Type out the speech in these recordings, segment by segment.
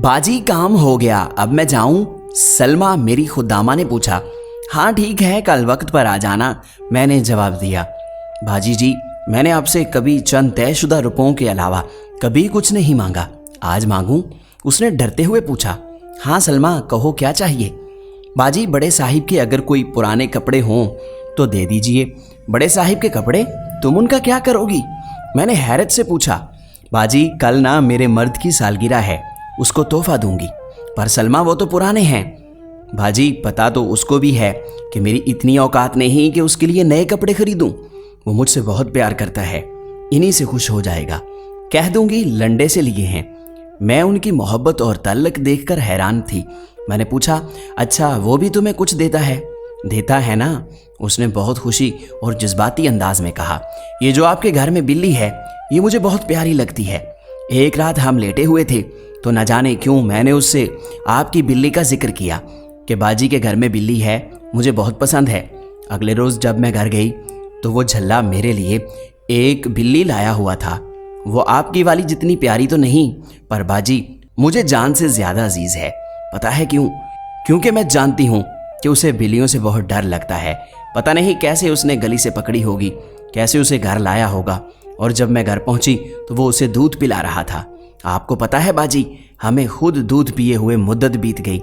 बाजी काम हो गया, अब मैं जाऊं? सलमा मेरी खुदामा ने पूछा। हाँ ठीक है, कल वक्त पर आ जाना, मैंने जवाब दिया। बाजी जी, मैंने आपसे कभी चंद तयशुदा रुपयों के अलावा कभी कुछ नहीं मांगा, आज मांगूं? उसने डरते हुए पूछा। हाँ सलमा, कहो क्या चाहिए? बाजी, बड़े साहिब के अगर कोई पुराने कपड़े हों तो दे दीजिए। बड़े साहिब के कपड़े? तुम उनका क्या करोगी? मैंने हैरत से पूछा। बाजी, कल ना मेरे मर्द की सालगिरह है, उसको तोहफा दूंगी। पर सलमा, वो तो पुराने हैं। बाजी, पता तो उसको भी है कि मेरी इतनी औकात नहीं कि उसके लिए नए कपड़े खरीदूं। वो मुझसे बहुत प्यार करता है, इन्हीं से खुश हो जाएगा। कह दूंगी लंडे से लिए हैं। मैं उनकी मोहब्बत और तल्लक देखकर हैरान थी। मैंने पूछा, अच्छा वो भी तुम्हें कुछ देता है? देता है ना, उसने बहुत खुशी और जज्बाती अंदाज में कहा। ये जो आपके घर में बिल्ली है, ये मुझे बहुत प्यारी लगती है। एक रात हम लेटे हुए थे तो न जाने क्यों मैंने उससे आपकी बिल्ली का जिक्र किया कि बाजी के घर में बिल्ली है, मुझे बहुत पसंद है। अगले रोज़ जब मैं घर गई तो वो झल्ला मेरे लिए एक बिल्ली लाया हुआ था। वो आपकी वाली जितनी प्यारी तो नहीं, पर बाजी मुझे जान से ज़्यादा अजीज़ है। पता है क्यों? क्योंकि मैं जानती हूँ कि उसे बिल्लियों से बहुत डर लगता है। पता नहीं कैसे उसने गली से पकड़ी होगी, कैसे उसे घर लाया होगा, और जब मैं घर पहुंची तो वो उसे दूध पिला रहा था। आपको पता है बाजी, हमें खुद दूध पिए हुए मुद्दत बीत गई,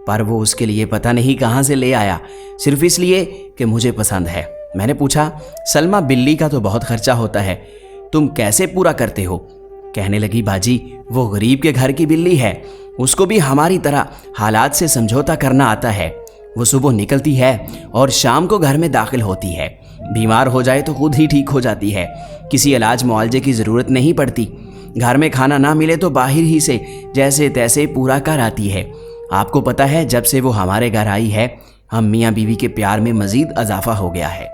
पर वो उसके लिए पता नहीं कहाँ से ले आया, सिर्फ इसलिए कि मुझे पसंद है। मैंने पूछा, सलमा, बिल्ली का तो बहुत खर्चा होता है, तुम कैसे पूरा करते हो? कहने लगी, बाजी वो गरीब के घर की बिल्ली है, उसको भी हमारी तरह हालात से समझौता करना आता है। वो सुबह निकलती है और शाम को घर में दाखिल होती है। बीमार हो जाए तो खुद ही ठीक हो जाती है, किसी इलाज मुआवजे की ज़रूरत नहीं पड़ती। घर में खाना ना मिले तो बाहर ही से जैसे तैसे पूरा कर आती है। आपको पता है, जब से वो हमारे घर आई है, हम मियाँ बीवी के प्यार में मज़ीद इजाफा हो गया है।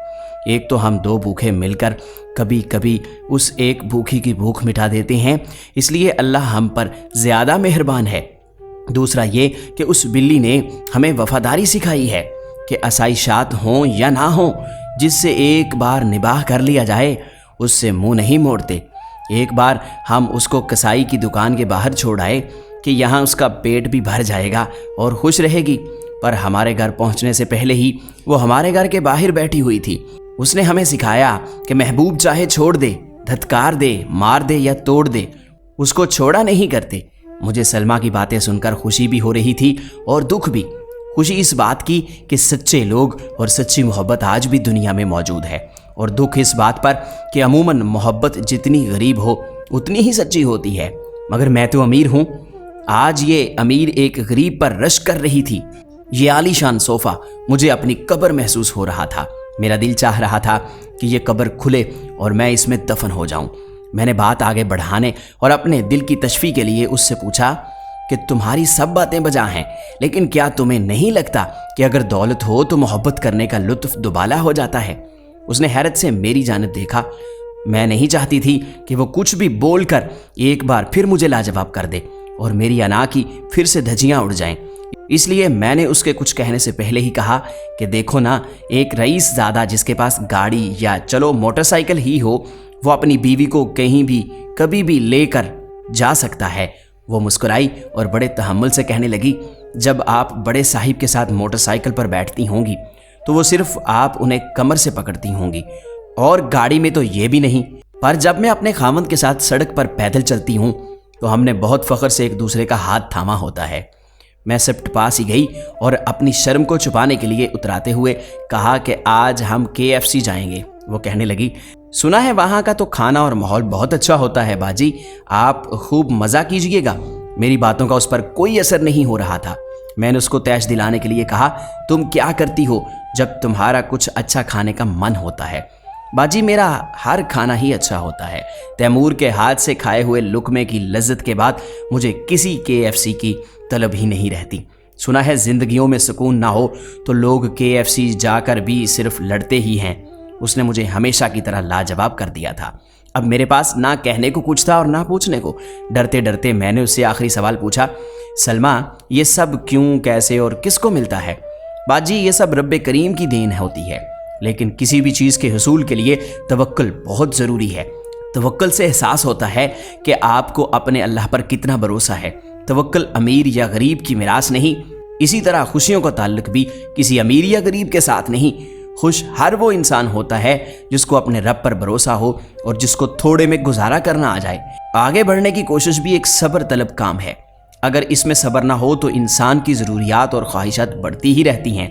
एक तो हम दो भूखे मिलकर कभी कभी उस एक भूखी की भूख मिटा देते हैं, इसलिए अल्लाह हम पर ज़्यादा मेहरबान है। दूसरा ये कि उस बिल्ली ने हमें वफादारी सिखाई है कि आसाइशात हों या ना हों, जिससे एक बार निबाह कर लिया जाए उससे मुंह नहीं मोड़ते। एक बार हम उसको कसाई की दुकान के बाहर छोड़ आए कि यहाँ उसका पेट भी भर जाएगा और खुश रहेगी, पर हमारे घर पहुँचने से पहले ही वो हमारे घर के बाहर बैठी हुई थी। उसने हमें सिखाया कि महबूब चाहे छोड़ दे, धत्कार दे, मार दे या तोड़ दे, उसको छोड़ा नहीं करते। मुझे सलमा की बातें सुनकर खुशी भी हो रही थी और दुख भी। खुशी इस बात की कि सच्चे लोग और सच्ची मोहब्बत आज भी दुनिया में मौजूद है, और दुख इस बात पर कि अमूमन मोहब्बत जितनी गरीब हो उतनी ही सच्ची होती है। मगर मैं तो अमीर हूँ। आज ये अमीर एक गरीब पर रश कर रही थी। ये आलीशान सोफ़ा मुझे अपनी कब्र महसूस हो रहा था। मेरा दिल चाह रहा था कि ये कब्र खुले और मैं इसमें दफन हो जाऊं। मैंने बात आगे बढ़ाने और अपने दिल की तशफ़ी के लिए उससे पूछा कि तुम्हारी सब बातें बजा हैं, लेकिन क्या तुम्हें नहीं लगता कि अगर दौलत हो तो मोहब्बत करने का लुत्फ़ दुबाला हो जाता है? उसने हैरत से मेरी जानिब देखा। मैं नहीं चाहती थी कि वो कुछ भी बोलकर एक बार फिर मुझे लाजवाब कर दे और मेरी अना की फिर से धज्जियाँ उड़ जाएं। इसलिए मैंने उसके कुछ कहने से पहले ही कहा कि देखो ना, एक रईस ज़ादा जिसके पास गाड़ी या चलो मोटरसाइकिल ही हो, वो अपनी बीवी को कहीं भी कभी भी लेकर जा सकता है। वो मुस्कुराई और बड़े तहम्मुल से कहने लगी, जब आप बड़े साहिब के साथ मोटरसाइकिल पर बैठती होंगी तो वो सिर्फ आप उन्हें कमर से पकड़ती होंगी, और गाड़ी में तो ये भी नहीं। पर जब मैं अपने खामद के साथ सड़क पर पैदल चलती हूँ तो हमने बहुत फ़ख्र से एक दूसरे का हाथ थामा होता है। मैं सिर्फ पास ही गई और अपनी शर्म को छुपाने के लिए उतराते हुए कहा कि आज हम KFC जाएंगे। वो कहने लगी, सुना है वहाँ का तो खाना और माहौल बहुत अच्छा होता है बाजी, आप खूब मज़ा कीजिएगा। मेरी बातों का उस पर कोई असर नहीं हो रहा था। मैंने उसको तैश दिलाने के लिए कहा, तुम क्या करती हो जब तुम्हारा कुछ अच्छा खाने का मन होता है? बाजी, मेरा हर खाना ही अच्छा होता है। तैमूर के हाथ से खाए हुए लुकमे की लज्जत के बाद मुझे किसी KFC की तलब ही नहीं रहती। सुना है ज़िंदगियों में सुकून ना हो तो लोग KFC जाकर भी सिर्फ लड़ते ही हैं। उसने मुझे हमेशा की तरह लाजवाब कर दिया था। अब मेरे पास ना कहने को कुछ था और ना पूछने को। डरते डरते मैंने उससे आखिरी सवाल पूछा, सलमा, ये सब क्यों, कैसे और किसको मिलता है? बाजी, ये सब रब्बे करीम की देन होती है, लेकिन किसी भी चीज़ के हुसूल के लिए तवक्कुल बहुत ज़रूरी है। तवक्कुल से एहसास होता है कि आपको अपने अल्लाह पर कितना भरोसा है। तवक्कुल अमीर या गरीब की मिरास नहीं, इसी तरह खुशियों का ताल्लुक भी किसी अमीर या गरीब के साथ नहीं। खुश हर वो इंसान होता है जिसको अपने रब पर भरोसा हो और जिसको थोड़े में गुजारा करना आ जाए। आगे बढ़ने की कोशिश भी एक सब्र तलब काम है। अगर इसमें सब्र ना हो तो इंसान की ज़रूरियात और ख्वाहिशात बढ़ती ही रहती हैं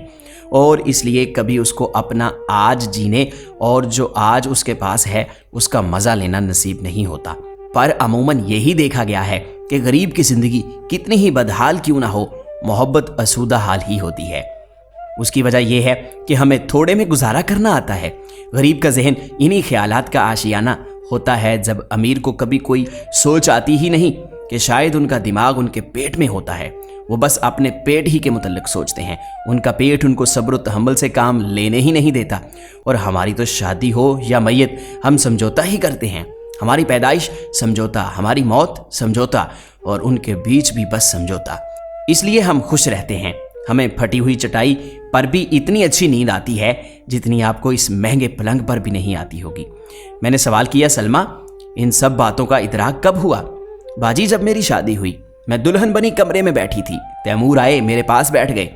और इसलिए कभी उसको अपना आज जीने और जो आज उसके पास है उसका मज़ा लेना नसीब नहीं होता। पर अमूमन यही देखा गया है कि गरीब की ज़िंदगी कितनी ही बदहाल क्यों ना हो, मोहब्बत आसूदा हाल ही होती है। उसकी वजह यह है कि हमें थोड़े में गुजारा करना आता है। गरीब का जहन इन्हीं ख्यालात का आशियाना होता है। जब अमीर को कभी कोई सोच आती ही नहीं कि शायद उनका दिमाग उनके पेट में होता है, वो बस अपने पेट ही के मुतल्लिक सोचते हैं। उनका पेट उनको सब्र तहम्मुल से काम लेने ही नहीं देता। और हमारी तो शादी हो या मैयत, हम समझौता ही करते हैं। हमारी पैदाइश समझौता, हमारी मौत समझौता और उनके बीच भी बस समझौता। इसलिए हम खुश रहते हैं। हमें फटी हुई चटाई पर भी इतनी अच्छी नींद आती है जितनी आपको इस महंगे पलंग पर भी नहीं आती होगी। मैंने सवाल किया, सलमा इन सब बातों का इदराक कब हुआ? बाजी, जब मेरी शादी हुई, मैं दुल्हन बनी कमरे में बैठी थी, तैमूर आए मेरे पास बैठ गए।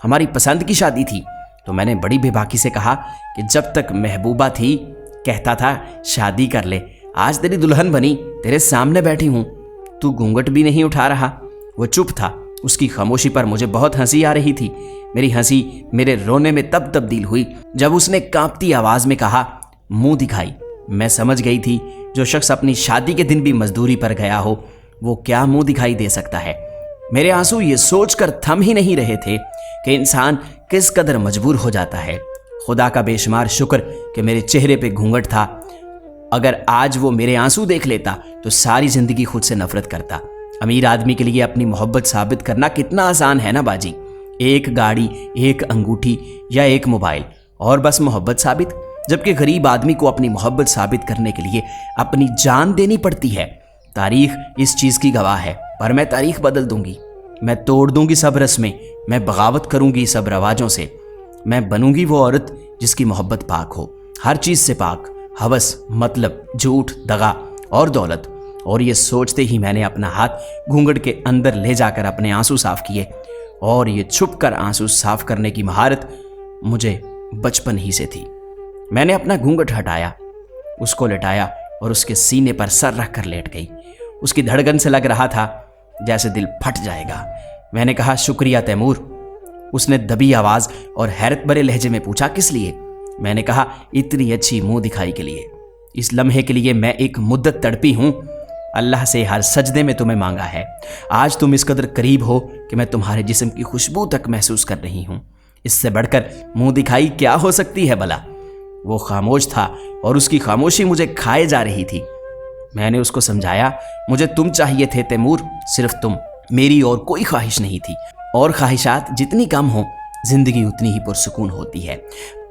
हमारी पसंद की शादी थी तो मैंने बड़ी बेबाकी से कहा कि जब तक महबूबा थी कहता था शादी कर ले, आज तेरी दुल्हन बनी, तेरे सामने बैठी हूँ, तू घूंघट भी नहीं उठा रहा। वो चुप था। उसकी खामोशी पर मुझे बहुत हंसी आ रही थी। मेरी हंसी मेरे रोने में तब तब्दील हुई जब उसने कांपती आवाज़ में कहा, मुंह दिखाई। मैं समझ गई थी जो शख्स अपनी शादी के दिन भी मजदूरी पर गया हो वो क्या मुंह दिखाई दे सकता है। मेरे आंसू ये सोचकर थम ही नहीं रहे थे कि इंसान किस कदर मजबूर हो जाता है। खुदा का बेशुमार शुक्र कि मेरे चेहरे पे घूंघट था। अगर आज वो मेरे आंसू देख लेता तो सारी जिंदगी खुद से नफरत करता। अमीर आदमी के लिए अपनी मोहब्बत साबित करना कितना आसान है ना बाजी। एक गाड़ी, एक अंगूठी या एक मोबाइल और बस मोहब्बत साबित। जबकि गरीब आदमी को अपनी मोहब्बत साबित करने के लिए अपनी जान देनी पड़ती है। तारीख इस चीज़ की गवाह है। पर मैं तारीख बदल दूंगी। मैं तोड़ दूंगी सब रस्में। मैं बगावत करूंगी सब रवाजों से। मैं बनूंगी वो औरत जिसकी मोहब्बत पाक हो, हर चीज़ से पाक, हवस, मतलब, झूठ, दगा और दौलत। और ये सोचते ही मैंने अपना हाथ घूंघट के अंदर ले जाकर अपने आंसू साफ किए। और ये छुप कर आंसू साफ करने की महारत मुझे बचपन ही से थी। मैंने अपना घूंघट हटाया, उसको लेटाया और उसके सीने पर सर रख कर लेट गई। उसकी धड़कन से लग रहा था जैसे दिल फट जाएगा। मैंने कहा, शुक्रिया तैमूर। उसने दबी आवाज़ और हैरत भरे लहजे में पूछा, किस लिए? मैंने कहा, इतनी अच्छी मुंह दिखाई के लिए। इस लम्हे के लिए मैं एक मुद्दत तड़पी हूँ। अल्लाह से हर सजदे में तुम्हें मांगा है। आज तुम इस कदर करीब हो कि मैं तुम्हारे जिस्म की खुशबू तक महसूस कर रही हूँ। इससे बढ़कर मुंह दिखाई क्या हो सकती है भला? वो खामोश था और उसकी खामोशी मुझे खाए जा रही थी। मैंने उसको समझाया, मुझे तुम चाहिए थे तैमूर, सिर्फ तुम। मेरी और कोई ख्वाहिश नहीं थी। और ख्वाहिशात जितनी कम हो जिंदगी उतनी ही पुरसुकून होती है।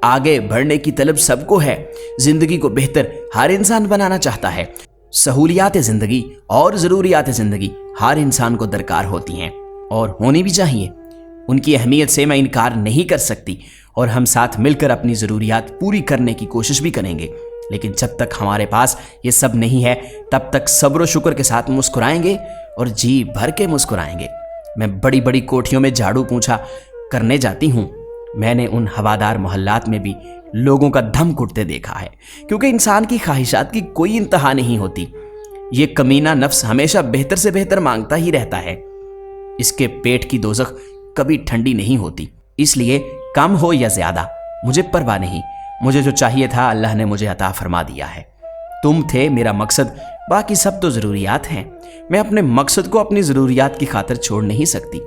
आगे बढ़ने की तलब सबको है। जिंदगी को बेहतर हर इंसान बनाना चाहता है। सहूलियात ज़िंदगी और ज़रूरियात ज़िंदगी हर इंसान को दरकार होती हैं और होनी भी चाहिए। उनकी अहमियत से मैं इनकार नहीं कर सकती और हम साथ मिलकर अपनी ज़रूरियात पूरी करने की कोशिश भी करेंगे। लेकिन जब तक हमारे पास ये सब नहीं है तब तक सब्र व शुक्र के साथ मुस्कुराएंगे और जी भर के मुस्कुराएंगे। मैं बड़ी बड़ी कोठियों में झाड़ू पोंछा करने जाती हूँ। मैंने उन हवादार मोहल्लात में भी लोगों का दम घुटते देखा है, क्योंकि इंसान की ख्वाहिशात की कोई इंतहा नहीं होती। ये कमीना नफ्स हमेशा बेहतर से बेहतर मांगता ही रहता है। इसके पेट की दोज़ख कभी ठंडी नहीं होती। इसलिए कम हो या ज़्यादा मुझे परवाह नहीं। मुझे जो चाहिए था अल्लाह ने मुझे अता फरमा दिया है। तुम थे मेरा मकसद, बाकी सब तो ज़रूरियात हैं। मैं अपने मकसद को अपनी ज़रूरियात की खातिर छोड़ नहीं सकती।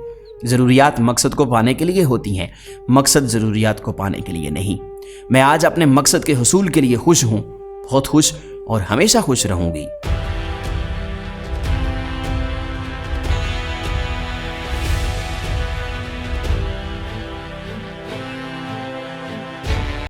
ज़रूरियात मकसद को पाने के लिए होती हैं, मकसद ज़रूरियात को पाने के लिए नहीं। मैं आज अपने मकसद के हुसूल के लिए खुश हूँ, बहुत खुश और हमेशा खुश रहूँगी।